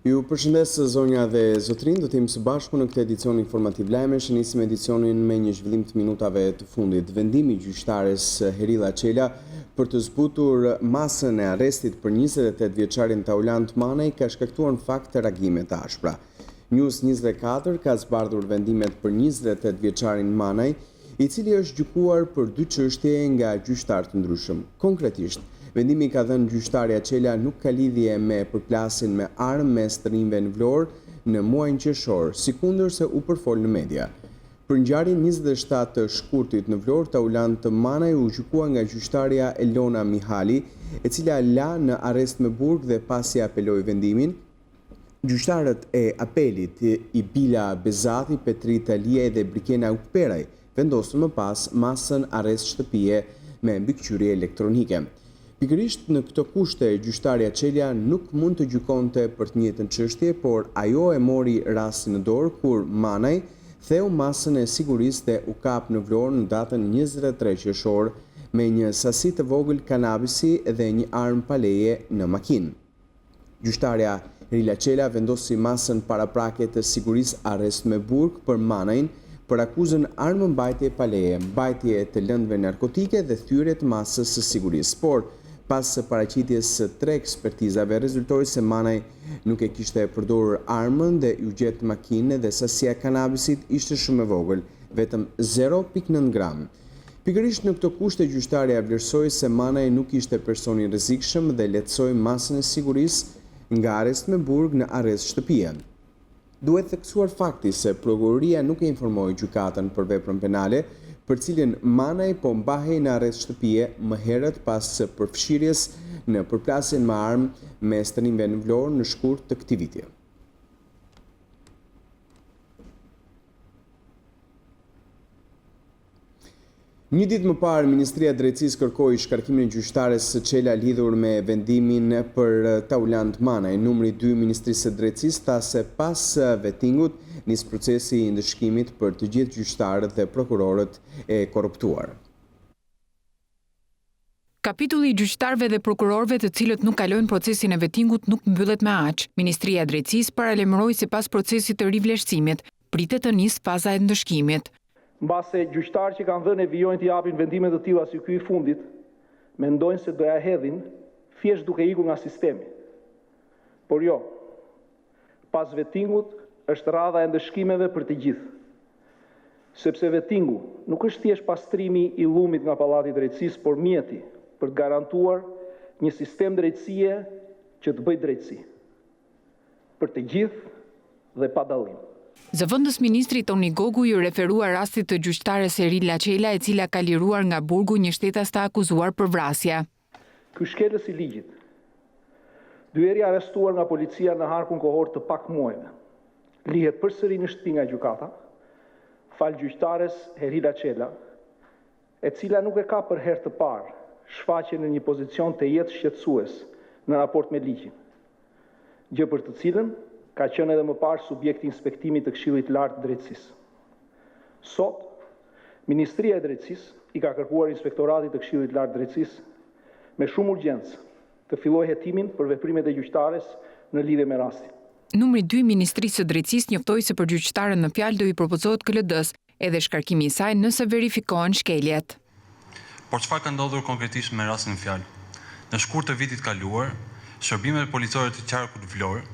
Ju përshëndes zonja dhe zotrin, do të jemi së bashku në këtë edicion informativ lajmesh, nisim edicionin me një zhvillim të minutave të fundit. Vendimi i gjyqtares Herilla Çela për të zbutur masën e arrestit për 28 vjeçarin Taulant Manej ka shkaktuar në fakt të reagime të ashpra. News24 ka zbardhur vendimet për 28 vjeçarin Manej, i cili është gjykuar për 2 çështje nga gjyqtar të ndryshëm. Konkretisht, vendimi ka dhënë gjyqtarja Çela nuk ka lidhje me përplasjen me armë mes të rinjve në Vlorë në muajin qershor, sikundër se u përfol në media. Për ngjarjen 27 të shkurtit në Vlorë, Taulant Manaj u gjykua nga gjyqtarja Elona Mihali, e cila la në arrest me burg dhe pasi apeloi vendimin, gjyqtarët e apelit Ibila Bezati, Petrita Liaj dhe Brikena Ukperaj vendosën më pas masën arrest shtëpie me mbikëqyrje elektronike. Pikërisht në këto kushte, gjyqtarja Çela nuk mund të gjykonte për të njëjtën çështje, por ajo e mori rastin në dorë kur Manaj theu masën e sigurisë dhe u kap në Vlorë në datën 23 qershor me një sasi të vogël kanabisi dhe një armë paleje në makinë. Gjyqtarja Herilla Çela vendosi masën paraprake të sigurisë arrest me burg për Manajin për akuzën armëmbajtje paleje, mbajtje të lëndëve narkotike dhe thyrje të masës së sigurisë. Por pas paraqitjes së 3 ekspertizave, rezultoi se Manaj nuk e kishte përdorur armën dhe u gjet makinë dhe sasia e kanabisit ishte shumë e vogël, vetëm 0.9 gram. Pikërisht në këto kushte, gjyqtarja vlerësoi se Manaj nuk ishte person i rrezikshëm dhe lehtësoi masën e sigurisë nga arrest me burg në arrest shtëpie. Duhet theksuar fakti se prokuroria nuk e informoi gjykatën për veprën penale, për cilën Manaj po mbahej në arrest shtëpie më herët pas përfshirjes në përplasjen me armë mes të rinjve në Vlorë në shkurt të këtij viti. Një ditë më parë, Ministria e Drejtësisë kërkoi shkarkimin e gjyqtares Çela lidhur me vendimin për Taulant Manaj. Numri 2 i Ministrisë së Drejtësisë tha se pas vettingut nis procesi i ndëshkimit për të gjithë gjyqtarët dhe prokurorët e korruptuar. Kapitulli i gjyqtarëve dhe prokurorëve të cilët nuk kalojnë procesin e vettingut nuk mbyllet me aq. Ministria e Drejtësisë paralajmëroi se pas procesit të rivlerësimit pritet të nisë faza e ndëshkimit. Mbase gjyqtarë që kanë dhënë e vijojnë të japin vendime të tilla si ky i fundit, mendojnë se do ja hedhin thjesht duke ikur nga sistemi. Por jo, pas vettingut është radha e ndëshkimeve për të gjithë. Sepse vettingu nuk është thjesht pastrimi i llumit nga Pallati i Drejtësisë, por mjeti për të garantuar një sistem drejtësie që të bëjë drejtësi për të gjithë dhe pa dallim. Zëvendës ministri Toni Gogu ju referua rastit të gjyqtares Herilla Çela, e cila ka liruar nga burgu një shtetas të akuzuar për vrasje. Ky shkelës i ligjit, 2 herë arrestuar nga policia në harkun kohor të pak muajve, lihet përsëri në shtëpi nga gjykata, fal gjyqtares Herilla Çela, e cila nuk e ka për herë të parë shfaqjen në një pozicion të jetë shqetësues në raport me ligjin, gjë për të cilën ka qenë edhe më parë subjekti inspektimit të Këshillit të Lartë të Drejtësisë. Sot, Ministria e Drejtësisë i ka kërkuar Inspektoratit të Këshillit të Lartë të Drejtësisë me shumë urgjencë të fillojë hetimin për veprimet e gjyqtares në lidhje me rastin. Numri 2 i Ministrisë së Drejtësisë njoftoi se për gjyqtaren në fjalë do i propozohet KLD-s edhe shkarkimi i saj nëse verifikohen shkeljet. Por çfarë ka ndodhur konkretisht me rastin në fjalë? Në shkurt të vitit kaluar, shërbimet policore të qarkut Vlorë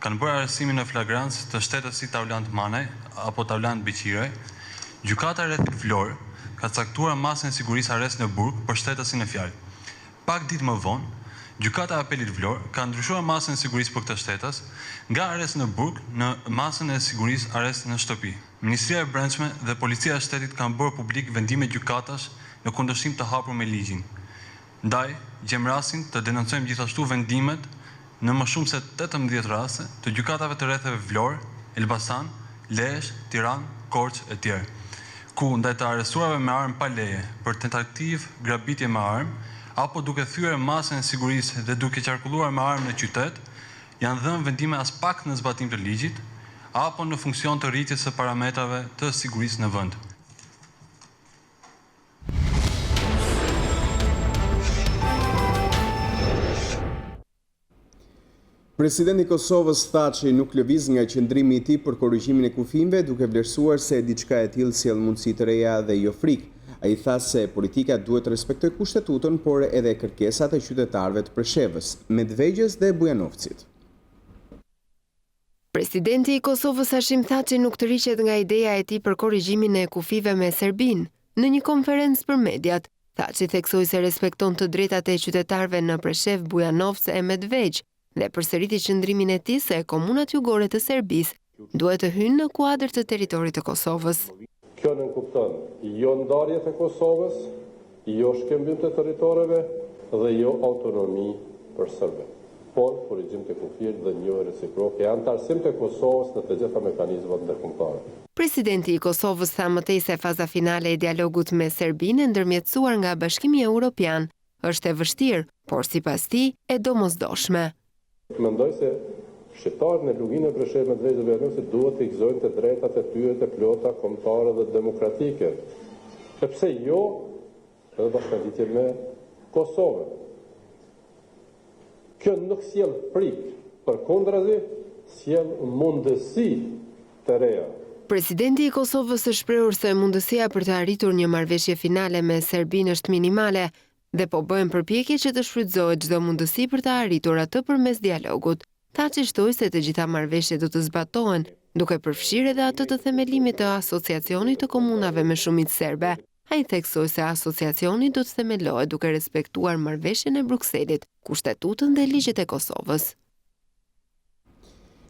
kanë bërë arrestimin në flagrancë të shtetësit Taulant Manaj apo Taulant Biqiraj. Gjykata e rrethit Vlorë ka caktuar masën e sigurisë arrest në burg për shtetësin e fjalë. Pak ditë më vonë, gjykata e apelit Vlorë ka ndryshuar masën e sigurisë për këtë shtetës nga arrest në burg në masën e sigurisë arrest në shtëpi. Ministria e Brendshme dhe Policia e Shtetit kanë bërë publik vendime gjykatash në kundërshtim të hapur me ligjin. Ndaj, gjem rastin të denoncojmë gjithashtu vendimet në më shumë se 18 raste të gjykatave të rretheve Vlorë, Elbasan, Lezhë, Tiranë, Korçë e tjerë, ku ndaj të arrestuarve me armë pa leje për tentativë grabitje me armë apo duke thyer masën e sigurisë dhe duke qarkulluar me armë në qytet, janë dhënë vendime as pak në zbatim të ligjit apo në funksion të rritjes së parametrave të sigurisë në vend. Presidenti i Kosovës tha që nuk lëviz nga qëndrimi i tij për korrigjimin e kufijve, duke vlerësuar se diçka e tillë sjell mundësi të reja dhe jo frikë. Ai tha se politika duhet të respektojë kushtetutën, por edhe kërkesat e qytetarëve të Preshevës, Medvegjës dhe Bujanovcit. Presidenti i Kosovës Hashim Thaçi nuk të riqet nga ideja e tij për korrigjimin e kufive me Serbinë. Në një konferencë për mediat, Thaçi theksoi se respekton të drejtat e qytetarëve në Preshev, Bujanovc e Medvegj dhe përsëriti qëndrimin e tij se komunat jugore të Serbisë duhet të hyjnë në kuadër të territorit të Kosovës. Kjo nënkupton jo ndarje të Kosovës, jo shkëmbim të territoreve dhe jo autonomi për serbët, por korrigjim të kufive dhe njohje reciproke e anëtarësim të Kosovës në të gjitha mekanizmat ndërkombëtare. Presidenti i Kosovës tha mëtej se faza finale e dialogut me Serbinë ndërmjetësuar nga Bashkimi Evropian është e vështirë, por sipas tij e domosdoshme. Mendoj se shqiptarët në luginë e Preshevë me drejtë Bujanovcit duhet të gëzojnë të drejtat e tyre të plota, kombëtare dhe demokratike. Sepse jo edhe bashkëngjitur me Kosovën. Kjo nuk sjell frikë, përkundrazi sjell mundësi të reja. Presidenti i Kosovës është shprehur se mundësia për të arritur një marrëveshje finale me Serbinë është minimale dhe po bëhen përpjekje që të shfrytëzohet çdo mundësi për të arritur atë përmes dialogut. Thaçi shtoi se të gjitha marrëveshjet do të zbatohen, duke përfshirë edhe atë të themelimit të asociacionit të komunave me shumicë serbe. Ai theksoi se asociacioni do të themelohet duke respektuar marrëveshjen e Brukselit, kushtetutën dhe ligjet e Kosovës.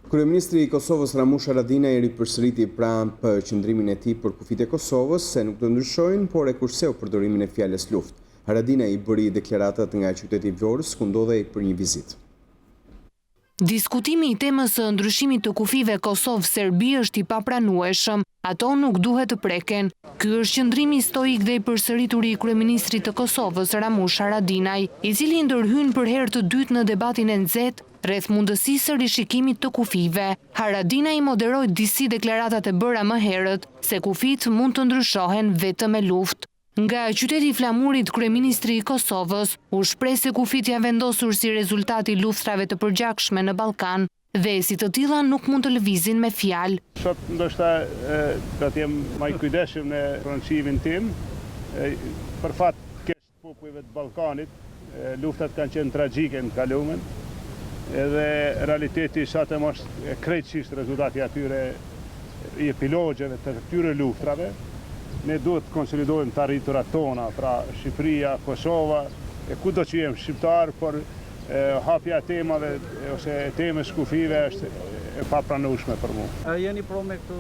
Kryeministri i Kosovës Ramush Haradinaj ripërsëriti pranë qëndrimin e tij për kufijtë e Kosovës se nuk do ndryshojnë, por e kurseu përdorimin e fjalës luftë. Haradinaj i bëri deklaratat nga qyteti i Vlorës ku ndodhej për një vizitë. Diskutimi i temës së ndryshimit të kufive Kosovë-Serbi është i papranueshëm. Ato nuk duhet të preken. Ky është qëndrimi stoik dhe i përsërituri i kryeministrit të Kosovës Ramush Haradinaj, i cili ndërhyn për herë të dytë në debatin e nxehtë rreth mundësisë së rishikimit të kufive. Haradinaj moderoi disi deklaratat e bëra më herët se kufit mund të ndryshohen vetëm me luftë. Nga qyteti i flamurit, kryeministri i Kosovës u shpreh se kufit janë vendosur si rezultat i luftrave të përgjakshme në Ballkan dhe si të tilla nuk mund të lëvizin me fjalë. Sot ndoshta do të jem më i kujdesshëm në prononcimin tim. Për fat keq popujve të Ballkanit, luftat kanë qenë tragjike në kalumen. Edhe realiteti sotëm është krejtësisht rezultati atyre i epilogjeve të këtyre luftrave. Ne duhet të konsolidojmë të arriturat tona, pra Shqipëria, Kosova, e kudo që jem shqiptar, por hapja temave ose temës kufive është e papranueshme për mua. A jeni pro me këtë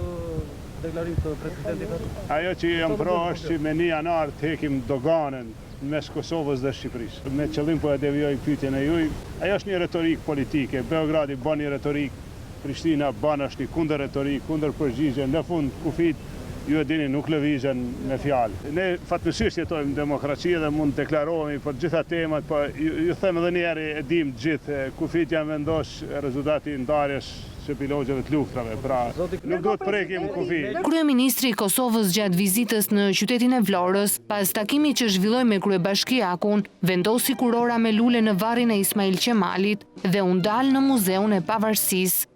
deklarim të presidentit? Ajo që jam pro është që me 1 janar të hekim doganën mes Kosovës dhe Shqipërisë. Me qëllim po e devijoj pyetjen e juaj. Ajo është një retorik politike. Beogradi bën një retorik, Prishtina bën është një kundër retorik, kundër përgjigje. Në fund kufit ju e dini nuk lëvizhen me fjalë. Ne fatmirësisht jetojmë në demokraci dhe mund të deklarohemi për gjitha temat, po ju them edhe një herë e dim gjithë kufit janë vendos rezultati i ndarjes së epilogjeve të luftrave. Pra, nuk do të prekim kufit. Kryeministri i Kosovës gjatë vizitës në qytetin e Vlorës, pas takimit që zhvilloi me kryebashkiakun, vendosi kurora me lule në varrin e Ismail Qemalit dhe u ndal në Muzeun e Pavarësisë.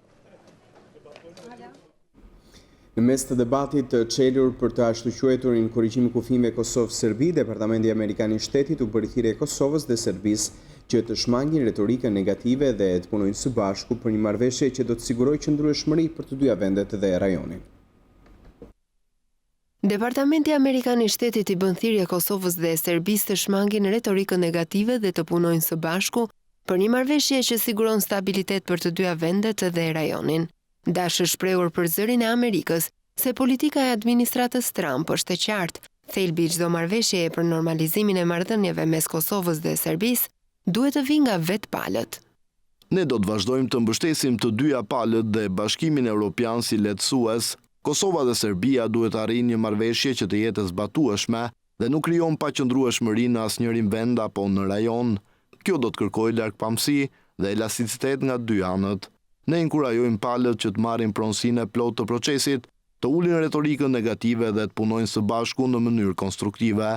Në mes të debatit të çelur për të ashtuqueturin korrigjim kufijve Kosovë-Serbi, Departamenti Amerikan i Shtetit u bëri thirrje Kosovës dhe Serbisë që të shmangin retorikën negative dhe të punojnë së bashku për një marrëveshje që do të sigurojë qëndrueshmëri për të dyja vendet dhe rajonin. Departamenti Amerikan i Shtetit i bën thirrje Kosovës dhe Serbisë të shmangin retorikën negative dhe të punojnë së bashku për një marrëveshje që siguron stabilitet për të dyja vendet dhe rajonin. Dashë shprehur për zërin e Amerikës se politika e administratës Trump është e qartë, thelbi i çdo marrëveshjeje për normalizimin e marrëdhënieve mes Kosovës dhe Serbisë duhet të vijë nga vetë palët. Ne do të vazhdojmë të mbështesim të dyja palët dhe Bashkimin Evropian si lehtësues. Kosova dhe Serbia duhet të arrijnë një marrëveshje që të jetë e zbatueshme dhe nuk krijon paqëndrueshmëri në asnjërin vend apo në rajon. Kjo do të kërkojë largpamësi dhe elasticitet nga dy anët. Ne inkurajojmë palët që të marrin pronësinë e plotë të procesit, të ulin retorikën negative dhe të punojnë së bashku në mënyrë konstruktive.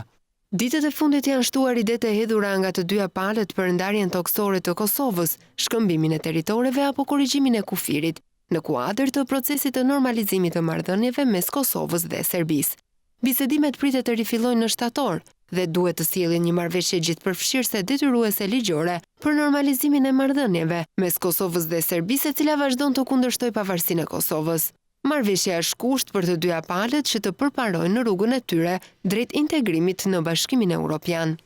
Ditët e fundit janë shtuar idetë e hedhura nga të dyja palët për ndarjen toksore të Kosovës, shkëmbimin e territoreve apo korrigjimin e kufirit, në kuadër të procesit të normalizimit të marrëdhënieve mes Kosovës dhe Serbisë. Bisedimet pritet të rifillojnë në shtator dhe duhet të sjellin një marrëveshje gjithëpërfshirëse detyruese ligjore për normalizimin e marrëdhënieve mes Kosovës dhe Serbisë, e cila vazhdon të kundërshtojë pavarësinë e Kosovës. Marrëveshja është kusht për të dyja palët që të përparojnë në rrugën e tyre drejt integrimit në Bashkimin Evropian.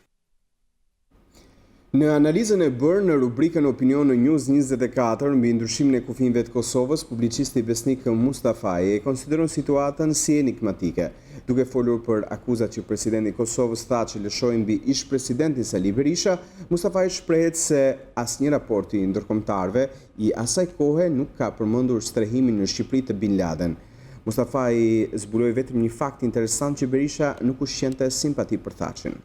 Në analizën e bërë në rubrikën Opinion në News24 mbi ndryshimin e kufive të Kosovës, publicisti besnik Mustafaj e konsideron situatën si enigmatike. Duke folur për akuzat që presidenti i Kosovës tha që lëshoi mbi ish-presidentin Sali Berisha, Mustafaj shprehet se asnjë raport i ndërkombëtarëve i asaj kohe nuk ka përmendur strehimin në Shqipëri të Bin Laden. Mustafaj zbuloi vetëm një fakt interesant që Berisha nuk ushqente simpati për Thaçin.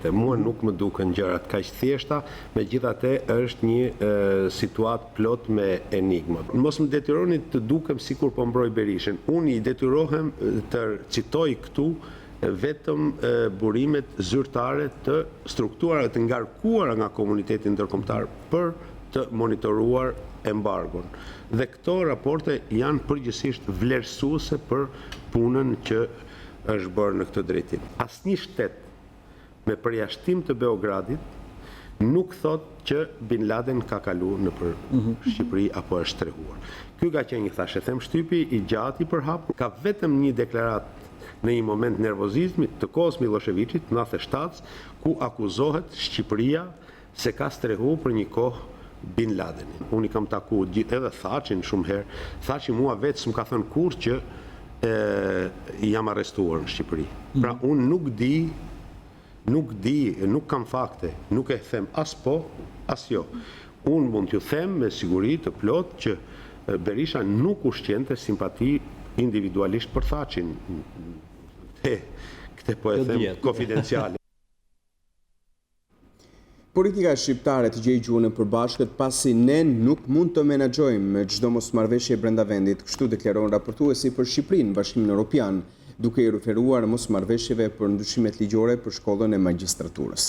Mua nuk më duken gjërat kaq thjeshta, megjithatë është një situatë plot me enigma. Mos më detyroni të dukem sikur po mbroj Berishën. Unë i detyrohem të citoj këtu vetëm burimet zyrtare të strukturave të ngarkuara nga komuniteti ndërkombëtar për të monitoruar embargon. Dhe këto raporte janë përgjithsisht vlerësuese për punën që është bërë në këtë drejtim. Asnjë shtet me përjashtim të Beogradit nuk thot që Bin Laden ka kalu në për Shqipëri apo është strehuar. Ky ka qenë, thashë them, shtypi i gjatë i përhapur. Ka vetëm një deklarat në një moment nervozizmi të kohës Miloševićit, 97, ku akuzohet Shqipëria se ka strehu për një kohë Bin Ladenin. Unë i kam taku edhe Thaçin shumë herë. Thaçi mua vetë s'm ka thënë kur që jam arrestuar në Shqipëri. Pra unë nuk kam fakte, nuk e them as po, as jo. Unë mund t'ju them me siguri të plot që Berisha nuk ushqente simpati individualisht për Thaçin. Këte po e them konfidenciale. Politika shqiptare të gjej gjuhën e përbashkët pasi ne nuk mund të menaxhojmë çdo mosmarrveshje brenda vendit, kështu deklaron raportuesi për Shqipërinë në Bashkimin Evropian, duke i referuar mosmarrveshjeve për ndryshimet ligjore për shkollën e magjistraturës.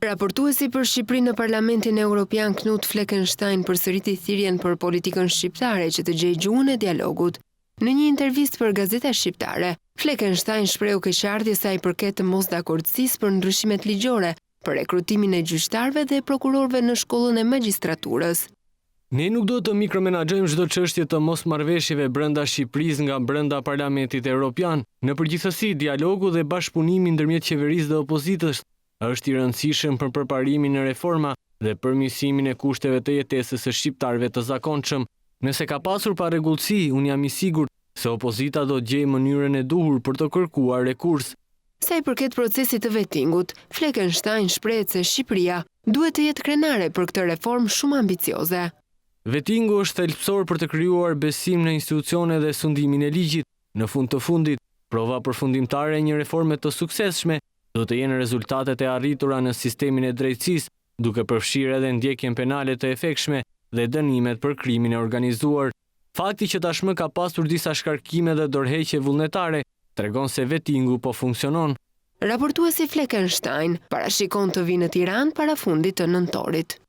Raportuesi për Shqipërinë në Parlamentin Evropian Knut Fleckenstein përsëriti thirrjen për politikën shqiptare që të gjej gjuhën e dialogut. Në një intervistë për Gazeta Shqiptare, Fleckenstein shprehu keqardhje sa i përket të mosdakordësisë për ndryshimet ligjore, për rekrutimin e gjyqtarëve dhe prokurorëve në shkollën e magjistraturës. Ne nuk do të mikromenaxhojmë çdo çështje të mosmarrveshjeve brenda Shqipërisë nga brenda Parlamentit Evropian. Në përgjithësi, dialogu dhe bashkëpunimi ndërmjet qeverisë dhe opozitës është i rëndësishëm për përparimin e reforma dhe përmirësimin e kushteve të jetesës së shqiptarëve të zakonshëm. Nëse ka pasur parregullsi, unë jam i sigurt se opozita do të gjejë mënyrën e duhur për të kërkuar rekurs. Sa i përket procesit të vettingut, Fleckenstein shprehet se Shqipëria duhet të jetë krenare për këtë reformë shumë ambicioze. Vettingu është thelbësor për të krijuar besim në institucione dhe sundimin e ligjit. Në fund të fundit, prova përfundimtare e një reforme të suksesshme do të jenë rezultatet e arritura në sistemin e drejtësisë, duke përfshirë edhe ndjekjen penale të efektshme dhe dënimet për krimin e organizuar. Fakti që tashmë ka pasur disa shkarkime dhe dorëheqje vullnetare tregon se vettingu po funksionon. Raportuesi Fleckenstein parashikon të vinë në Tiranë para fundit të nëntorit.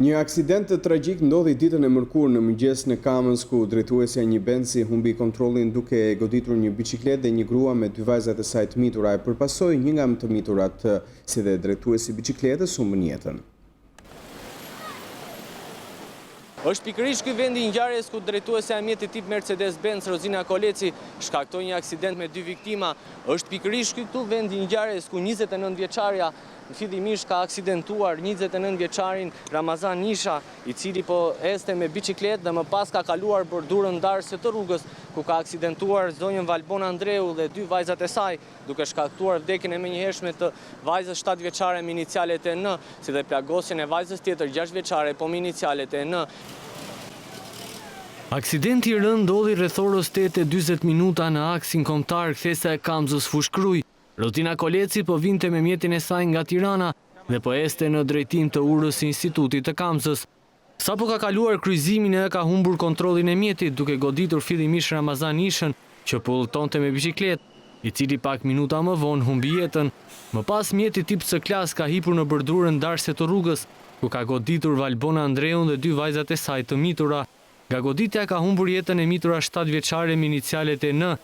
Një aksident tragjik ndodhi ditën e mërkurë në mëngjes në Kamës, ku drejtuesja një benzi humbi kontrollin duke goditur një biçikletë dhe një grua me dy vajzat e saj të mitura. E përpasoi një nga më të miturat, si dhe drejtuesi biçikletës humbën jetën. Është pikërisht ky vendi i ngjarjes ku drejtuesja e mjetit tip Mercedes-Benz Rozina Koleci shkaktoi një aksident me dy viktima. Është pikërisht këtu vendi i ngjarjes ku 29 vjeçaria fillimisht ka aksidentuar 29 vjeçarin Ramazan Nisha, i cili po este me biçikletë dhe më pas ka kaluar bordurën ndarëse të rrugës, ku ka aksidentuar zonjën Valbon Andreu dhe dy vajzat e saj, duke shkaktuar vdekjen e menjëhershme të vajzës 7 vjeçare me inicialet e N, si dhe plagosjen e vajzës tjetër 6 vjeçare po me inicialet e N. Aksidenti i rënd ndodhi rreth orës 8:40 minuta në aksin kombëtar kthesa e Kamzës Fushkruj. Rozina Koleci po vinte me mjetin e saj nga Tirana dhe po este në drejtim të urës së institutit të Kamzës. Sapo ka kaluar kryqëzimin e ka humbur kontrollin e mjetit duke goditur fillimisht Ramazan Ishën që po udhëtonte me biçikletë, i cili pak minuta më vonë humbi jetën. Më pas mjeti tip C-klas ka hipur në bordurën ndarëse të rrugës, ku ka goditur Valbona Andreun dhe 2 vajzat e saj të mitura. Nga goditja ka humbur jetën e mitura 7 vjeçare me inicialet e N,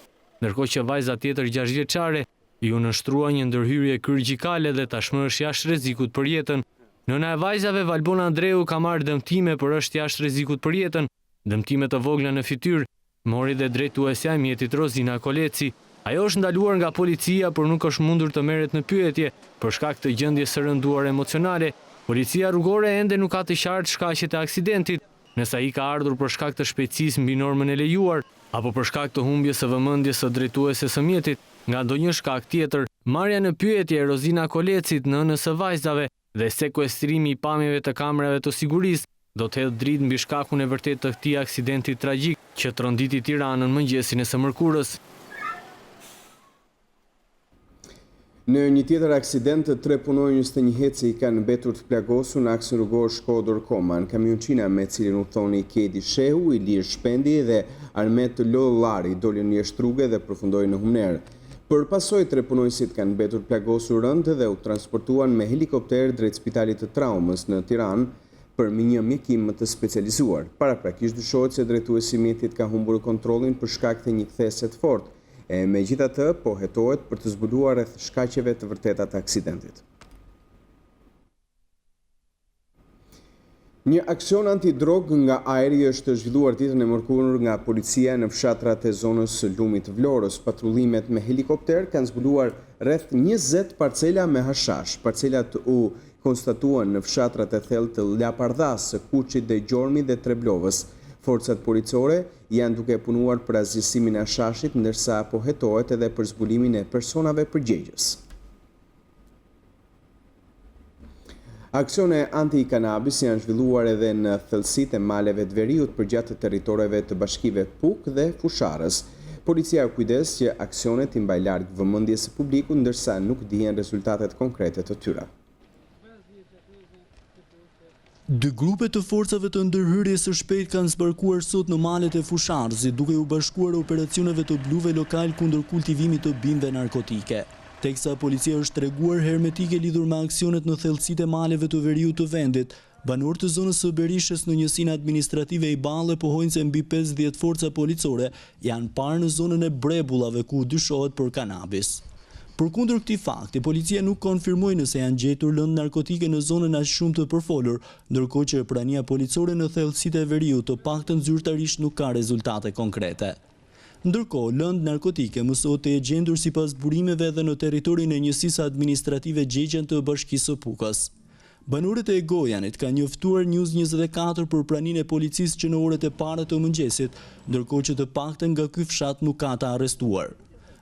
ndërkohë që vajza tjetër 6 vjeçare ju nështrua një ndërhyrje kirurgjikale dhe tashmë është jashtë rrezikut për jetën. Nëna e vajzave Valbona Andreu ka marrë dëmtime por është jashtë rrezikut për jetën, dëmtime të vogla në fytyrë, mori dhe drejtuesja e mjetit Rozina Koleci. Ajo është ndaluar nga policia, por nuk është mundur të merret në pyetje për shkak të gjendjes së rënduar emocionale. Policia rrugore ende nuk ka të qartë shkaqet e aksidentit, nëse ai ka ardhur për shkak të shpejtësisë mbi normën e lejuar apo për shkak të humbjes së vëmendjes së drejtueses së mjetit nga ndonjë shkak tjetër. Marrja në pyetje e Rozina Kolecit, nënës së vajzave, dhe sekuestrimi i pamjeve të kamerave të sigurisë do të hedhë dritë mbi shkakun e vërtetë të këtij aksidenti tragjik që tronditi Tiranën mëngjesin e së mërkurës. Në një tjetër aksident, 3 punonjës të një heci kanë mbetur të plagosur në aksin rrugor Shkodër-Koman. Kamionçina me cilin udhëtoni Kedi Shehu, Ilir Shpendi dhe Armet Lollari dolën jashtë rruge dhe përfundoi në humner. Për pasojë 3 punonjësit kanë mbetur plagosur rënd dhe u transportuan me helikopter drejt Spitalit të Traumës në Tiranë për një mjekim të specializuar. Paraprakisht dyshohet se drejtuesi i mjetit ka humbur kontrollin për shkak të një kthese të fortë. Megjithatë, po hetohet për të zbuluar rreth shkaqeve të vërteta të aksidentit. Një aksion antidrog nga ajri është zhvilluar ditën e mërkurë nga policia në fshatrat e zonës së Lumit të Vlorës. Patrullimet me helikopter kanë zbuluar rreth 20 parcela me hashash. Parcelat u konstatuan në fshatrat e thellë të Lapardhas, Kuçit dhe Gjormit dhe Treblovës. Forcat policore janë duke punuar për azhësimin e hashashit, ndërsa po hetohet edhe për zbulimin e personave përgjegjës. Aksione anti-kanabis janë zhvilluar edhe në thellësitë e maleve të veriut përgjatë territoreve të bashkive Puk dhe Fusharës. Policia kujdes që aksionet i mbaj larg vëmendjes së publikut, ndërsa nuk dihen rezultatet konkrete të tyre. 2 grupe të forcave të ndërhyrjes së shpejtë kanë zbarkuar sot në malet e Fusharzit, duke u bashkuar operacioneve të bluve lokal kundër kultivimit të bimëve narkotike. Teksa policia është treguar hermetike lidhur me aksionet në thellësitë e maleve të veriut të vendit, banorë të zonës së Berishës në njësinë administrative i Balle pohojnë se mbi 50 forca policore janë parë në zonën e Brebullave ku dyshohet për kanabis. Përkundër këtij fakti, policia nuk konfirmoi nëse janë gjetur lëndë narkotike në zonën aq shumë të përfolur, ndërkohë që prania policore në thellësitë e veriut të paktën zyrtarisht nuk ka rezultate konkrete. Ndërkohë, lëndë narkotike më sot e gjendur sipas burimeve edhe në territorin e njësisë administrative Gjegjen të Bashkisë së Pukës. Banorët e Gojanit kanë njoftuar News24 për praninë e policisë që në orët e para të mëngjesit, ndërkohë që të paktën nga ky fshat nuk ka të arrestuar.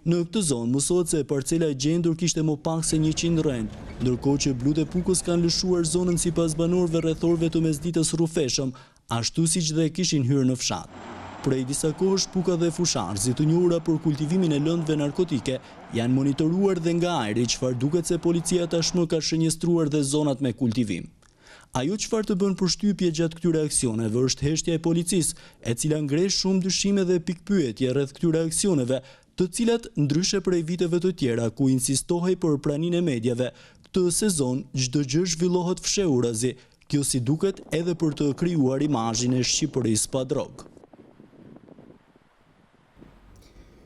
Në këtë zonë mësohet se parcela e gjendur kishte më pak se 100 rend, ndërkohë që blut e Pukës kanë lëshuar zonën sipas banorëve rrethorëve të mesditës rrufeshëm, ashtu siç dhe kishin hyrë në fshat. Prej disa kohësh Puka dhe Fusharzi, të njohura për kultivimin e lëndëve narkotike, janë monitoruar dhe nga ajri, çfarë duket se policia tashmë ka shënjestruar dhe zonat me kultivim. Ajo çfarë të bën përshtypje gjatë këtyre aksioneve është heshtja e policisë, e cila ngre shumë dyshime dhe pikpyetje rreth këtyre aksioneve, të cilat ndryshe prej viteve të tjera ku insistohej për praninë e medjave, këtë sezon çdo gjë zhvillohet fshehurazi, kjo si duket edhe për të krijuar imazhin e Shqipërisë pa drogë.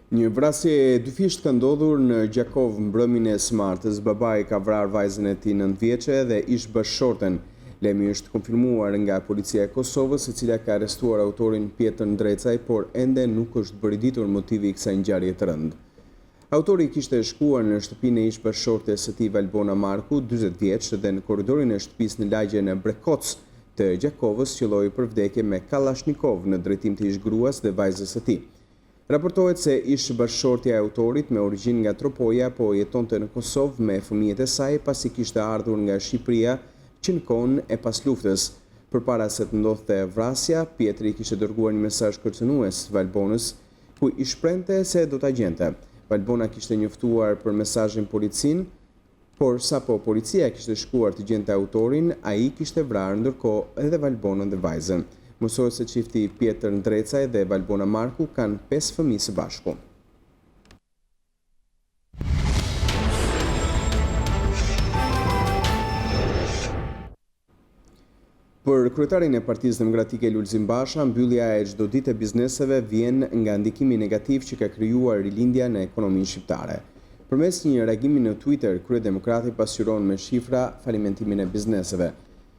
Një vrasje e dyfisht ka ndodhur në Gjakov mbrëmjen e smartës. Babai ka vrarë vajzën e tij 9 vjeçe dhe ish bashkëshorten. Lajmi është konfirmuar nga policia e Kosovës, e cila ka arrestuar autorin Pjetër Ndrecaj, por ende nuk është bërë ditur motivi i kësaj ngjarje të rëndë. Autori kishte shkuar në shtëpinë e ish bashkëshortes së tij Valbona Marku, 40 vjeç, dhe në korridorin e shtëpisë në lagjen e Brekoc të Gjakovës qelloi për vdekje me Kalashnikov në drejtim të ish gruas dhe vajzës së tij. Raportohet se ish bashkëshortja e autorit me origjinë nga Tropoja po jetonte në Kosovë me fëmijët e saj pasi kishte ardhur nga Shqipëria që në kohën e pas luftës. Përpara se të ndodhte vrasja, Pietri kishte dërguar një mesazh kërcënues Valbonës ku i shprehte se do ta gjente. Valbona kishte njoftuar për mesazhin policinë por sapo policia kishte shkuar të gjente autorin, ai kishte vrarë ndërkohë edhe Valbonën dhe vajzën. Mësues se çifti Pjetër Ndrecaj dhe Valbona Marku kanë 5 fëmijë së bashku. Për kryetarin e Partisë Demokratike Lulzim Basha, mbyllja e çdo ditë e bizneseve vjen nga ndikimi negativ që ka krijuar rilindja në ekonominë shqiptare. Përmes një reagimi në Twitter, kryedemokrati pasqyron me shifra falimentimin e bizneseve.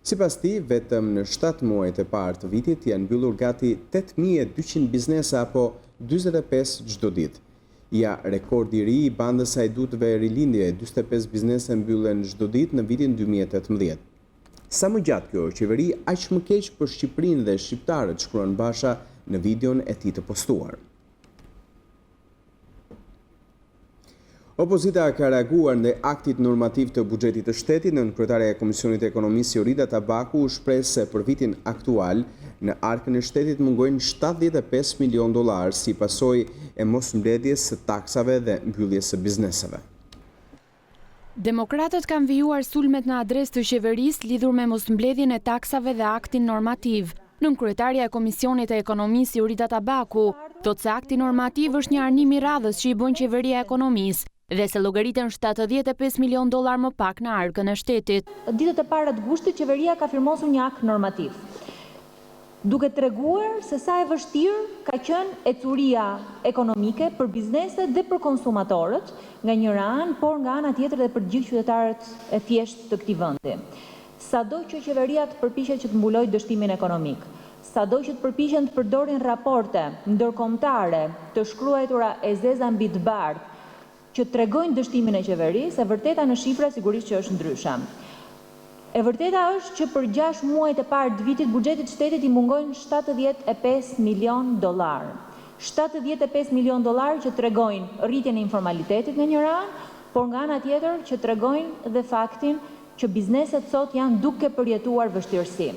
Sipas tij, vetëm në 7 muajt e parë të vitit janë mbyllur gati 8200 biznese apo 45 çdo ditë. Ja rekordi i ri i bandës së hajdutëve rilindje, 45 biznese mbyllen çdo ditë në vitin 2018. Sa më gjatë kjo qeveri, aq më keq për Shqipërinë dhe shqiptarët, shkruan Basha në videon e tij të postuar. Opozita ka reaguar ndaj aktit normativ të buxhetit të shtetit. Nënkryetaria e Komisionit Ekonomisë Jorida Tabaku u shpreh se për vitin aktual në arkën e shtetit mungojnë $75 milion si pasojë e mosmbledhjes së taksave dhe mbylljes së bizneseve. Demokratët kanë vijuar sulmet në adresë të qeverisë lidhur me mosmbledhjen e taksave dhe aktin normativ. Nënkryetaria e Komisionit e Ekonomisë Jorida Tabaku thotë se akti normativ është një arnim i radhës që i bën qeveria e ekonomisë dhe se llogariten $75 milion më pak në arkën e shtetit. Ditët e para të gushtit qeveria ka firmosur një akt normativ, duke treguar se sa e vështirë ka qenë ecuria ekonomike për bizneset dhe për konsumatorët nga njëra anë, por nga ana tjetër dhe për gjithë qytetarët e thjeshtë të këtij vendi. Sado që qeveria të përpiqet që të mbulojë dështimin ekonomik, sado që të përpiqen të përdorin raporte ndërkombëtare të shkruara e zeza mbi të bardhë që tregojnë dështimin e qeverisë, e vërteta në shifra sigurisht që është ndryshe. E vërteta është që për 6 muajt e parë të vitit buxhetit të shtetit i mungojnë $75 milion. $75 milion që tregojnë rritjen e informalitetit nga njëra anë, por nga ana tjetër që tregojnë dhe faktin që bizneset sot janë duke përjetuar vështirësi.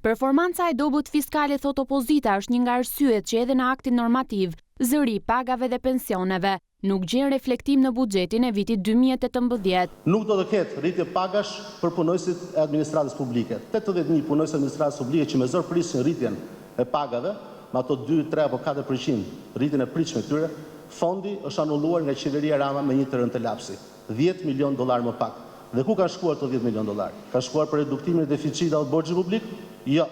Performanca e dobët fiskale, thot opozita, është një nga arsyet që edhe në aktin normativ, zëri pagave dhe pensioneve nuk gjen reflektim në buxhetin e vitit 2018. Nuk do të ketë rritje pagash për punojësit e administratës publike. 80.000 punojësit e administratës publike që me zor prishin rritjen e pagave, me ato 2, 3 apo 4% rritjen e pritshme këtyre, fondi është anulluar nga qeveria Rama me një të rënë të lapsi, $10 milion më pak. Dhe ku kanë shkuar të $10 milion? Kanë shkuar për reduktimin e deficitit të borxhit publik? Jo.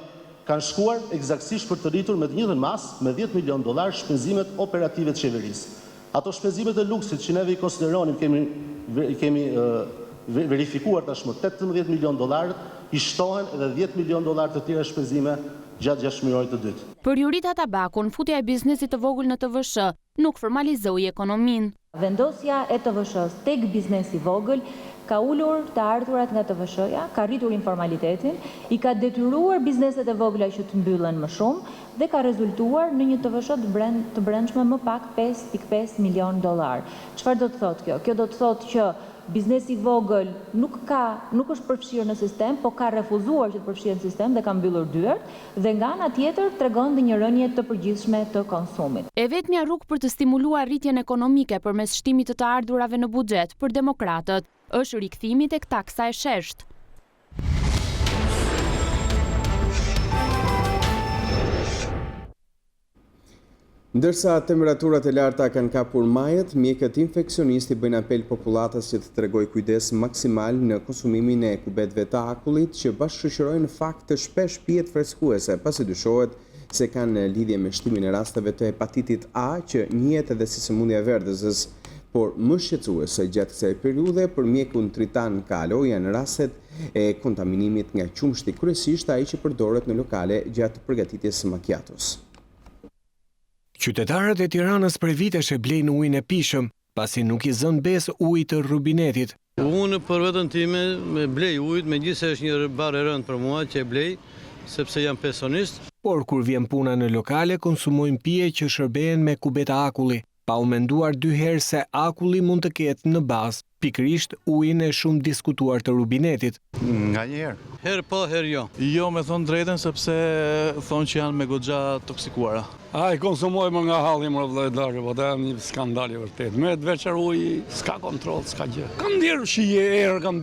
Kanë shkuar eksaktësisht për të rritur me të njëjtën masë me $10 milion shpenzimet operative të qeverisë. Ato shpenzimet e luksit që neve i konsideronim, kemi verifikuar tashmë $18 milion, i shtohen edhe $10 milion të tjera shpenzime gjatë 6 muajit të dytë. Për Jorida Tabakun, futja e biznesit të vogël në TVSH nuk formalizoi ekonominë. Vendosja e TVSH-s tek biznesi i vogël ka ulur të ardhurat nga TVSH-ja, ka rritur informalitetin, i ka detyruar bizneset e vogla që të mbyllen më shumë dhe ka rezultuar në një TVSH të brendshme më pak $5.5 milion. Çfarë do të thotë kjo? Kjo do të thotë që biznesi i vogël nuk është përfshirë në sistem, po ka refuzuar që të përfshirë në sistem dhe ka mbyllur dyert, dhe nga ana tjetër tregon dhe një rënje të përgjithshme të konsumit. E vetmja rrugë për të stimuluar rritjen ekonomike përmes shtimit të ardhurave në buxhet për demokratët është rikthimi tek taksa e sheshtë. Ndërsa temperaturat e larta kanë kapur majët, mjekët infeksionistë bëjnë apel popullatës që të tregojë kujdes maksimal në konsumimin e kubetëve të akullit që bashkëshoqërojnë në fakt të shpesh pijet freskuese, pasi dyshohet se kanë lidhje me shtimin e rasteve të hepatitit A që njihet edhe si sëmundja e verdhësës, por më shqetësuese gjatë kësaj periudhe për mjekun Tritan Kalo janë rastet e kontaminimit nga qumshti, kryesisht ai që përdoret në lokale gjatë përgatitjes së macchiatos. Qytetarët e Tiranës për vitesh e blejnë ujin e pishëm, pasi nuk i zën besë ujit të rubinetit. Unë për vetën time me blej ujit, megjithëse është një barë e rëndë për mua që e blej, sepse jam pensionist. Por kur vjen puna në lokale, konsumojnë pije që shërbehen me kubeta akulli. pa u menduar 2 herë se akulli mund të ketë në bazë pikërisht ujin e shumë diskutuar të rubinetit. Nganjëherë. Herë po, herë jo. Jo, me thonë drejtën, sepse thonë që janë me goxha toksikuara. I konsumoj më nga halli më vëllëdare, po të një skandal i vërtet. Me të veçar uji, s'ka kontrol, s'ka gjë. Kam djerë shije, erë kam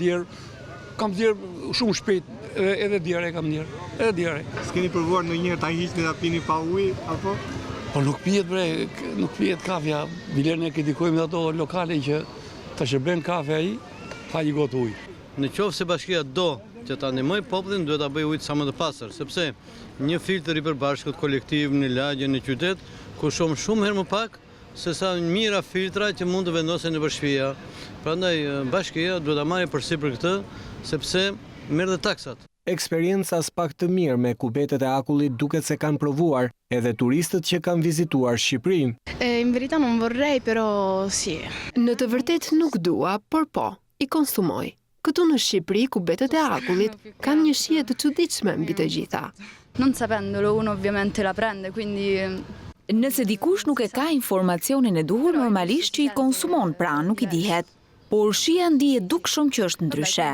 djerë shumë shpejt, edhe djerë kam djerë, edhe djerë. S'keni provuar në njërë ta hiqni ta pini pa ujë, apo? Po nuk pijet bre, nuk pijet kafja. Bile ne kritikojmë dhe ato lokale që të shërben kafe ai, pa një gotë ujë. Në qoftë se bashkia do që ta ndihmoj popullin, duhet ta bëj ujë sa më të pastër, sepse një filtër i përbashkët kolektiv në lagje në qytet kushton shumë herë më pak se sa mira filtra që mund të vendosen nëpër shtëpia. Prandaj bashkia duhet ta marrë përsipër këtë, sepse merr dhe taksat. Eksperienca pak të mirë me kubetet e akullit duket se kanë provuar edhe turistët që kanë vizituar Shqipërinë. In verità non vorrei, però sì. Në të vërtet nuk dua, por po, i konsumoj. Këtu në Shqipëri, kubetet e akullit kanë një shije të çuditshme mbi të gjitha. Non sapendolo, uno ovviamente la prende, quindi Nëse dikush nuk e ka informacionin e duhur, normalisht që i konsumon, pra nuk i dihet. Por shija ndihet dukshëm që është ndryshe.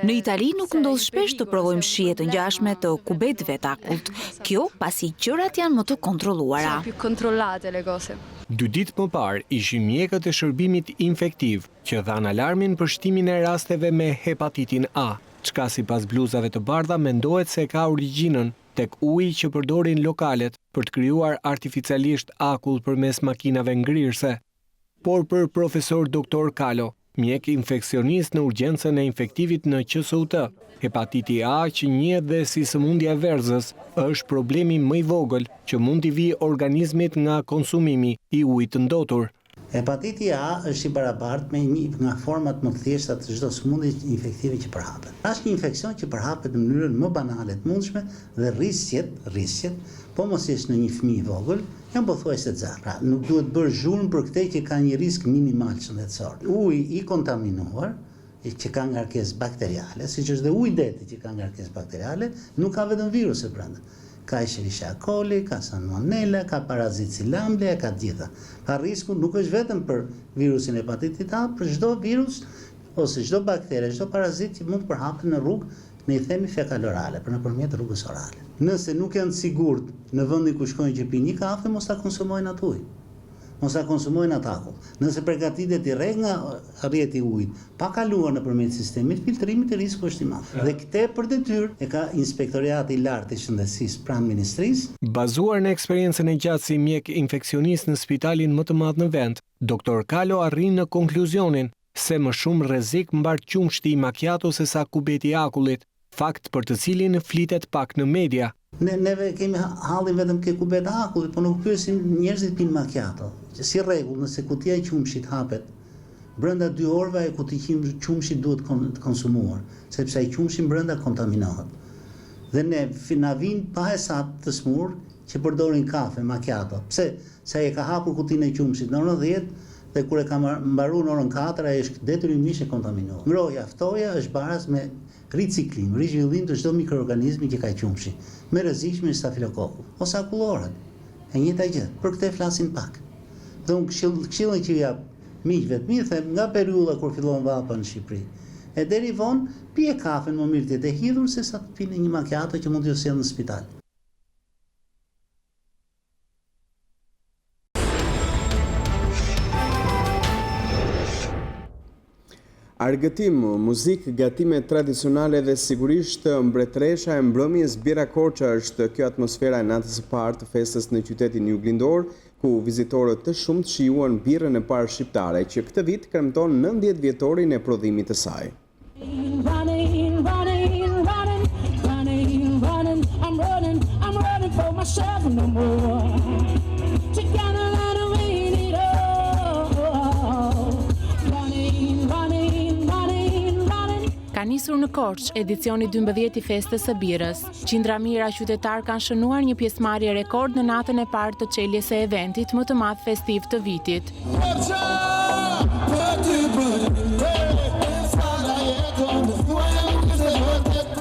Në Itali nuk ndodh shpesh të provojmë shije të ngjashme të kubetëve të akullt. Kjo pasi gjërat janë më të kontrolluara. più controllate le cose. 2 ditë më parë ishin mjekët e shërbimit infektiv që dhanë alarmin për shtimin e rasteve me hepatitin A, çka sipas bluzave të bardha mendohet se ka origjinën tek uji që përdorin lokalet për të krijuar artificialisht akull përmes makinave ngrirëse. Por për profesor Dr. Kalo, mjek infeksionist në urgjencën e infektivit në QSUT, hepatiti A që njihet dhe si sëmundja e verzës është problemi më i vogël që mund t'i vijë organizmit nga konsumimi i ujit të ndotur. Hepatiti A është i barabartë me një nga format më të thjeshta të çdo sëmundje infektive që përhapet. Është një infeksion që përhapet në mënyrën më banale të mundshme dhe rrisqet, po mos jesh në një fëmijë i vogël, janë pothuajse të zjarë. Pra, nuk duhet bërë zhurmë për këtë që ka një risk minimal shëndetësor. Uji i kontaminuar, që ka ngarkesë bakteriale, siç është dhe uji i detit që ka ngarkesë bakteriale, nuk ka vetëm viruse brenda. Ka Escherichia coli, ka salmonella, ka parazit si lamblia, ka të gjitha. Pa risku nuk është vetëm për virusin e hepatitit A, për çdo virus ose çdo baktere, çdo parazit që mund të përhapet në rrugë, ne i themi fekalorale, për nëpërmjet rrugës orale. Nëse nuk janë të sigurt në vendin ku shkojnë që pinë një kafe, mos ta konsumojnë atë ujë. Mos ta konsumojnë atë akull. Nëse përgatitet i rreth nga rrjeti i ujit, pa kaluar nëpërmjet sistemit filtrimit, risku është i madh. Dhe këtë për detyrë e ka Inspektoriati i Lartë i Shëndetësisë pranë Ministrisë. Bazuar në eksperiencën e gjatë si mjek infeksionist në spitalin më të madh në vend, Dr. Kalo arrin në konkluzionin se më shumë rrezik mbar qumshti i macchiato se sa kubeti i akullit, fakt për të cilin flitet pak në media. Neve kemi hallin vetëm ke kubet akullit, po nuk pyesim njerëzit pinë macchiato. Si rregull, nëse kutia e qumshit hapet, brenda 2 orëve e kutia e qumshit duhet të konsumuar, sepse ai qumshi brenda kontaminohet. Dhe ne na vin pa hesap të smur që përdorin kafe macchiato. Pse? Se ai ka hapur kutinë e qumshit në orën 10 dhe kur e ka mbaruar në orën 4 ai është detyrimisht e kontaminuar. Ngrohja ftoja është baraz me riciklim, rizhvillim të çdo mikroorganizmi që ka qumshi, me rrezikshmën e stafilokoku ose akulloret. E njëjta gjë, për këtë flasim pak. Dhe unë këshillën që jap miqve të mi, them nga periudha kur fillon vapa në Shqipëri. E deri vonë pije kafen më mirë të jetë hidhur se sa të pini një macchiato që mund t'ju sjellë në spital. Argëtim, muzikë, gatime tradicionale dhe sigurisht mbretëresha e mbrëmjes Bira Korça është kjo atmosfera e natës së parë të festës në qytetin juglindor, ku vizitorët të shumt shijuan birrën e parë shqiptare, që këtë vit kremton 90 vjetorin e prodhimit të saj. Ka nisur në Korçë edicioni 12 i festës së birrës. Qindra mijëra qytetar kanë shënuar një pjesëmarrje rekord në natën e parë të çeljes së eventit më të madh festiv të vitit.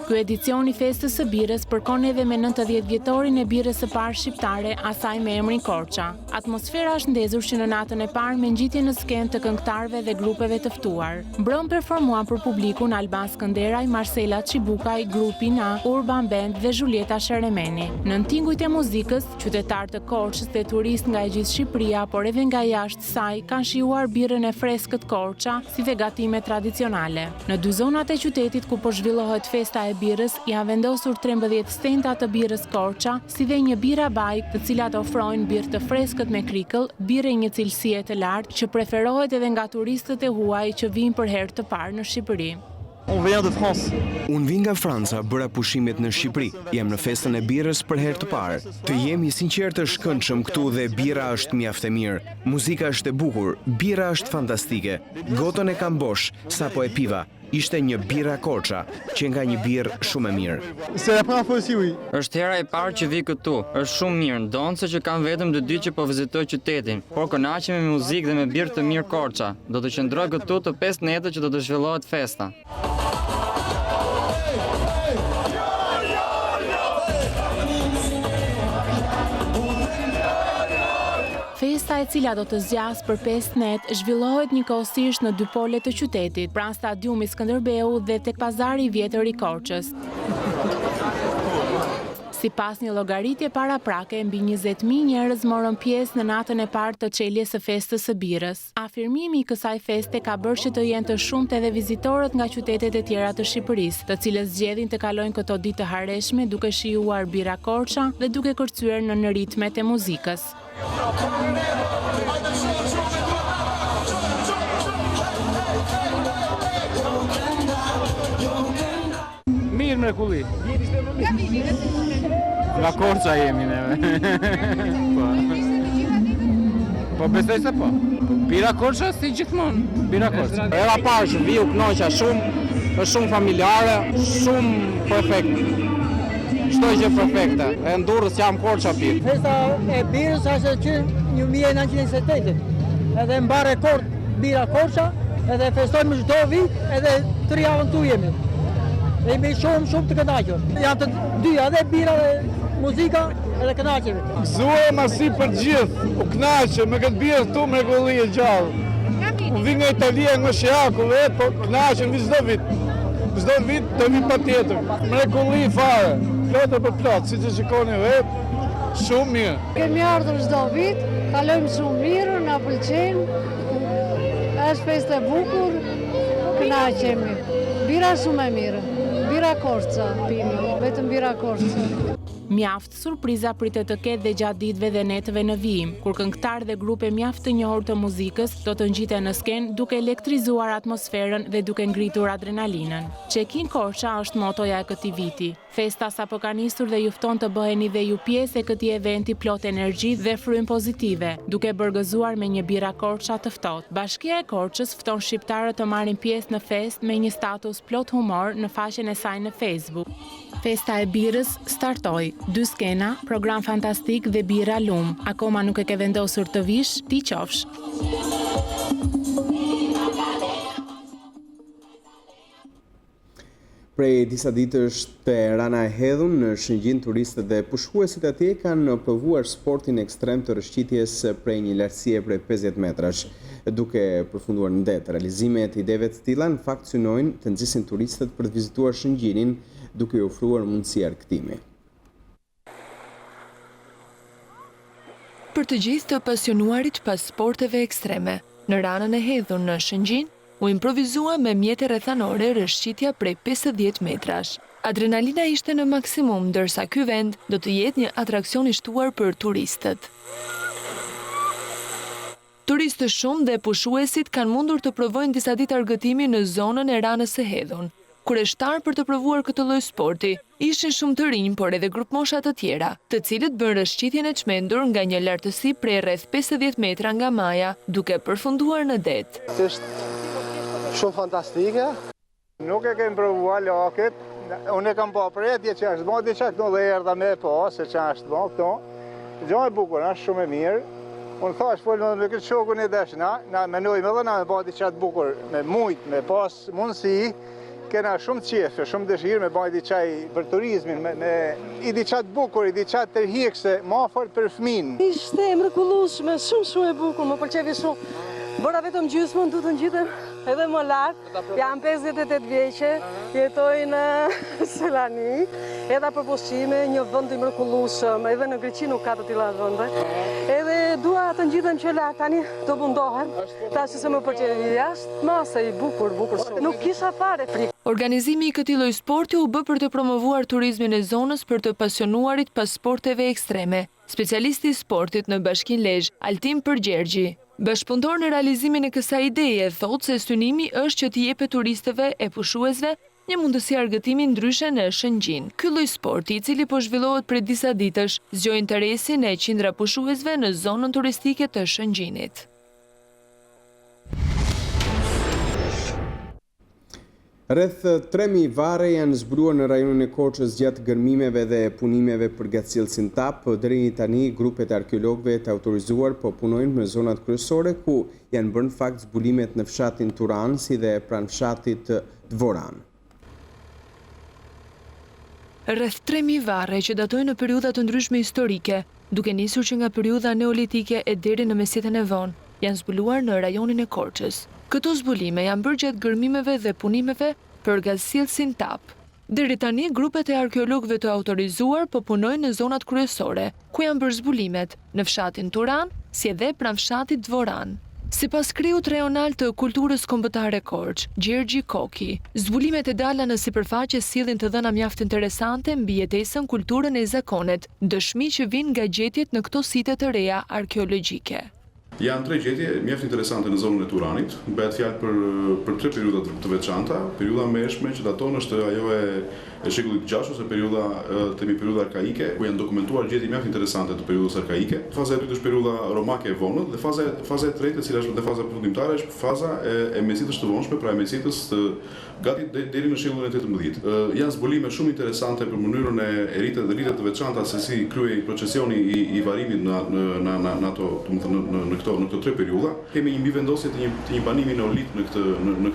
Ky Ky edicion i festës së birës përkon edhe me 90 vjetorin e birës së parë shqiptare, asaj me emrin Korça. Atmosfera është ndezur që në natën e parë me ngjitje në skenë të këngëtarëve dhe grupeve të ftuar. Mbrëm performuan për publikun Alban Skënderaj, Marcela Çibukaj, grupi Na, Urban Band dhe Julieta Sheremeni. Në tingujt e muzikës, qytetarë të Korçës dhe turistë nga e gjithë Shqipëria, por edhe nga jashtë saj, kanë shijuar birën e freskët Korça si dhe gatime tradicionale. Në dy zonat e qytetit ku po zhvillohet festa e birës, janë vendosur 13 stenda të birës Korça, si dhe një bira bajk, të cilat ofrojnë birë të freskët me krikëll, birë një cilësie të lartë që preferohet edhe nga turistët e huaj që vijnë për herë të parë në Shqipëri. Unë vi nga Franca, bëra pushimet në Shqipëri. Jam në festën e birës për herë të parë. Të jemi sinqertë të shkëndshëm këtu dhe bira është mjaft e mirë. Muzika është e bukur, bira është fantastike. Gotën e kam bosh, sapo e piva. Ishte një bira Korça, që nga një birë shumë e mirë. Është hera e parë që vi këtu. Është shumë mirë, ndonë që kam vetëm 2 ditë që po vizitoj qytetin, por kënaqem me muzikë dhe me birë të mirë Korça. Do të qëndroj këtu të 5 netët që do të zhvillohet festa. Festa e cila do të zgjas për 5 net zhvillohet njëkohësisht në 2 pole të qytetit, pranë stadiumit Skënderbeu dhe tek pazari i vjetër i Korçës. Sipas një llogaritje paraprake, mbi 20.000 njerëz morën pjesë në natën e parë të çeljes së festës së birës. Afirmimi i kësaj feste ka bërë që të jenë të shumtë edhe vizitorët nga qytetet e tjera të Shqipërisë, të cilët zgjedhin të kalojnë këto ditë të harreshme duke shijuar bira Korça dhe duke kërcyer në ritmet e muzikës. Mirë mrekulli. Nga Korça jemi neve. Po besoj se po. Bira Korça si gjithmonë. Bira Korça. Era parë që vi u kënoqa shumë, është shumë familjare, shumë perfekt. Çdo gjë perfekte. E Durrës jam Korça birë. Festa e birës është që 1928. Edhe mbar rekord bira Korça, edhe festojmë çdo vit, edhe 3 javën tu jemi. Dhe jemi shumë të kënaqur. Janë të dyja, edhe bira dhe muzika, edhe kënaqemi. Gëzuar masi për gjithë, u kënaqe me këtë birë këtu mrekulli e gjallë. Unë vi nga Italia, nga Sheaku, po kënaqem çdo vit. Çdo vit do vi patjetër. Mrekulli fare. Plotë për plotë, si që shikoni vetë, shumë mirë. Kemi ardhur çdo vit, kalojmë shumë mirë, na pëlqen, është festë e bukur, kënaqemi. Bira shumë e mirë, bira Korça, pimë, vetëm bira Korça. Mjaft surpriza pritet të ketë dhe gjatë ditëve dhe netëve në vijim, kur këngëtarë dhe grupe mjaft të njohur të muzikës do të ngjiten në skenë duke elektrizuar atmosferën dhe duke ngritur adrenalinën. Check-in Korça është motoja e këtij viti. Festa sapo ka nisur dhe ju fton të bëheni dhe ju pjesë e këtij eventi plot energji dhe frym pozitive, duke burgëzuar me një bira Korça të ftohtë. Bashkia e Korçës fton shqiptarët të marrin pjesë në festë me një status plot humor në faqen e saj në Facebook. Festa e birës startoi. 2 skena, program fantastik dhe bira lum. Akoma nuk e ke vendosur të vish, ti qofsh. Prej disa ditësh te Rana e Hedhun në Shëngjin, turistët dhe pushuesit atje kanë provuar sportin ekstrem të rëshqitjes prej një lartësie prej 50 metrash. Duke përfunduar në det, realizimet e ideve të tilla në fakt synojnë të nxisin turistët për të vizituar Shëngjinin, duke i ofruar mundësi argëtimi. Për të gjithë të pasionuarit pas sporteve ekstreme, në Ranën e Hedhun në Shëngjin, u improvizua me mjete rrethanore rëshqitja prej 50 metrash. Adrenalina ishte në maksimum, ndërsa ky vend do të jetë një atraksion i shtuar për turistët. Turistë shumë dhe pushuesit kanë mundur të provojnë disa ditë argëtimi në zonën e Ranës së Hedhun. Kureshtar për të provuar këtë lloj sporti ishin shumë të rinj, por edhe grup mosha të tjera, të cilët bën rëshqitjen e çmendur nga një lartësi prej rreth 50 metra nga maja, duke përfunduar në det. Është shumë fantastike. Nuk e kem provuar laket. Unë e kam pa përretje që është bërë diçka këto dhe erdha me pa, se që është bërë këto. Gjë e bukur, është shumë e mirë. Unë thash, folë me këtë shokun e deshna, na menojmë edhe na me bërë diçka të bukur, me mujt, me pas mundësi, kena shumë qefe, shumë dëshirë me bajt i qaj për turizmin, i di qatë bukur, i di qatë tërhiekse, ma fort për fëmin. Ishte e mrekullueshme, shumë e bukur, më pëlqevi shumë. Bëra vetëm gjysmën, du të ngjitem edhe më lartë. Jam 58 vjeqe, jetoj në Selanik, edhe për pushime, një vend i mrekullueshëm, edhe në Greqi nuk ka të tilla vende. Edhe dua të ngjitem që lartë, tani do mundohem. Tash se më pëlqej jashtë, masa i bukur shumë. Nuk kisha fare frikë. Organizimi i këtij lloji sporti u bë për të promovuar turizmin e zonës për të pasionuarit pas sporteve ekstreme. Specialisti i sportit në Bashkinë Lezhë, Altin Përgjergji, bashkëpunëtor në realizimin e kësaj ideje, thotë se synimi është që t'i jepet turistëve e pushuesve një mundësi argëtimi ndryshe në Shëngjin. Ky lloj sporti, i cili po zhvillohet prej disa ditësh, zgjoi interesin e qindra pushuesve në zonën turistike të Shëngjinit. Rreth 3.000 varre janë zbuluar në rajonin e Korçës gjatë gërmimeve dhe punimeve për gatësjellsin TAP. Deri tani grupet e arkeologëve të autorizuar po punojnë në zonat kryesore ku janë bërë në fakt zbulimet në fshatin Turan si dhe pranë fshatit Dvoran. Rreth 3.000 varre që datojnë në periudha të ndryshme historike, duke nisur që nga periudha neolitike e deri në mesjetën e vonë, janë zbuluar në rajonin e Korçës. Këto zbulime janë bërë gjatë gërmimeve dhe punimeve për gatësjellsin TAP. Deri tani, grupet e arkeologëve të autorizuar po punojnë në zonat kryesore, ku janë bërë zbulimet, në fshatin Turan, si edhe pranë fshatit Dvoran. Sipas kriut rajonal të kulturës kombëtare Korç, Gjergji Koki, zbulimet e dala në sipërfaqe sillin të dhëna mjaft interesante mbi jetesën, kulturën e zakonet, dëshmi që vijnë nga gjetjet në këto site të reja arkeologjike. Janë 3 gjetje mjaft interesante në zonën e Turanit. Bëhet fjalë për 3 periudha të veçanta. Periudha mëshme që daton është ajo e shekullit 6 ose periudha arkaike, ku janë dokumentuar gjetje mjaft interesante të periudhës arkaike. Faza e dytë është periudha romake e vonët dhe faza e tretë, e cila është faza përfundimtare, është faza e mesitës të vonshme, pra e mesitës gati deri në shekullin e 18. Janë zbulime shumë interesante për mënyrën e rritet të veçanta se si kryhej procesioni i varimit në këto 3 periudha. Kemi një mbivendosje të një banimi neolit në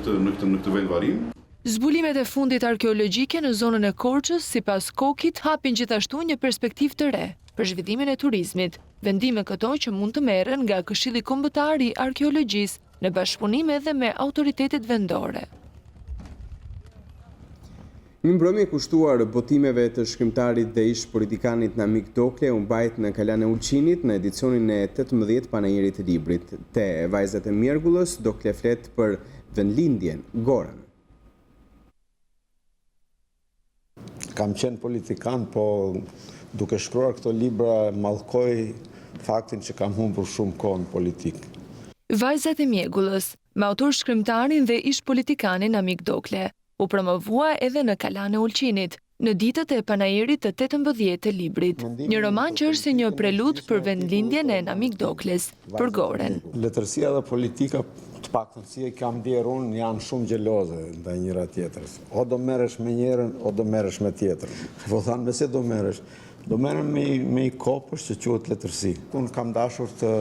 këtë vend varim. Zbulimet e fundit arkeologjike në zonën e Korçës, sipas Kokit, hapin gjithashtu një perspektivë të re për zhvillimin e turizmit. Vendime këto që mund të merren nga Këshilli Kombëtar i Arkeologjisë në bashkëpunim edhe me autoritetet vendore. Një mbrëmje kushtuar botimeve të shkrimtarit dhe ish politikanit Namik Dokle u mbajt në Kalan e Ulqinit në edicionin e 18 panajirit të librit. Te vajzat e Mjergullës, Dokle flet për vendlindjen, gorën. Kam qenë politikan, po duke shkruar këto libra mallkoj faktin që kam humbur shumë kohë në politikë. Vajzat e Mjergullës, me autor shkrimtarin dhe ish politikanin Namik Dokle, u promovua edhe në Kalan e Ulqinit, në ditët e panajirit të 18 të librit. Një roman që është si një prelud për vendlindjen e Namik Dokles, për goren. Letërsia dhe politika, të paktën si e kam ndjerë unë, janë shumë gjeloze ndaj njëra tjetrës. O do merresh me njërin, o do merresh me tjetrën. Po thanë, me se do merresh? Do merrem me i kopës që quhet letërsi. Unë kam dashur të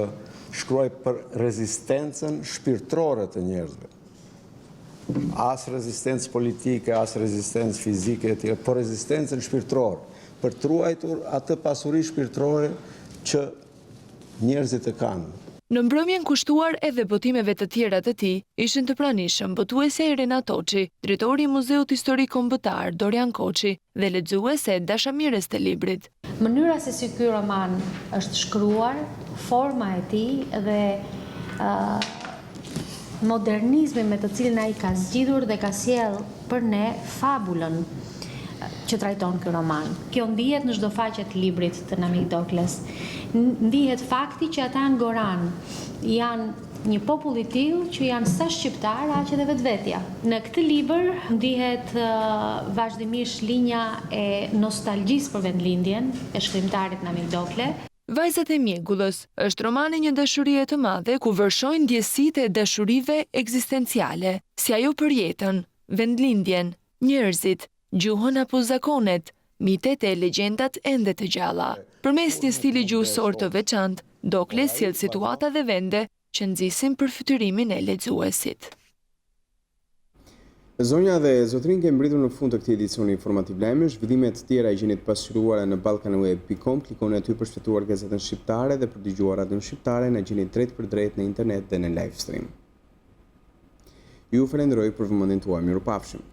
shkruaj për rezistencën shpirtërore të njerëzve. As rezistencë politike, as rezistencë fizike, por rezistencën shpirtërore, për truajtur atë pasuri shpirtërore që njerëzit e kanë. Në mbrëmjen kushtuar edhe botimeve të tjera të tij, ishin të pranishëm botuesja Irena Toçi, drejtori i Muzeut Historik Kombëtar Dorian Koçi dhe lexuese dashamirës të librit. Mënyra se si ky roman është shkruar, forma e tij dhe modernizmi me të cilin ai ka zgjidhur dhe ka sjell për ne fabulën që trajton ky roman. Kjo ndihet në çdo faqe të librit të Namik Dokles. Ndihet fakti që ata janë goran, janë një popull i tillë që janë sa shqiptar aq edhe vetvetja. Në këtë libër ndihet vazhdimisht linja e nostalgjisë për vendlindjen e shkrimtarit Namik Dokle. Vajzat e Mjergullës është romani një dashurie të madhe ku vërshojnë ndjesitë e dashurive ekzistenciale, si ajo për jetën, vendlindjen, njerëzit, gjuhën apo zakonet, mitet e legjendat ende të gjalla. Përmes një stili gjuhësor të veçantë, Dokle sjell situata dhe vende që nxisin për fytyrimin e lexuesit. Zonja dhe zotrin kemi mbritur në fund të këtij edicioni informativ lajmesh. Zhvillimet të tjera i gjeni të pasqyruara në balkanweb.com. Klikoni aty për shfletuar gazetën shqiptare dhe për dëgjuar radion shqiptare. Na gjeni drejt për drejt në internet dhe në live stream. Ju falenderoj për vëmendjen tuaj. Mirupafshim.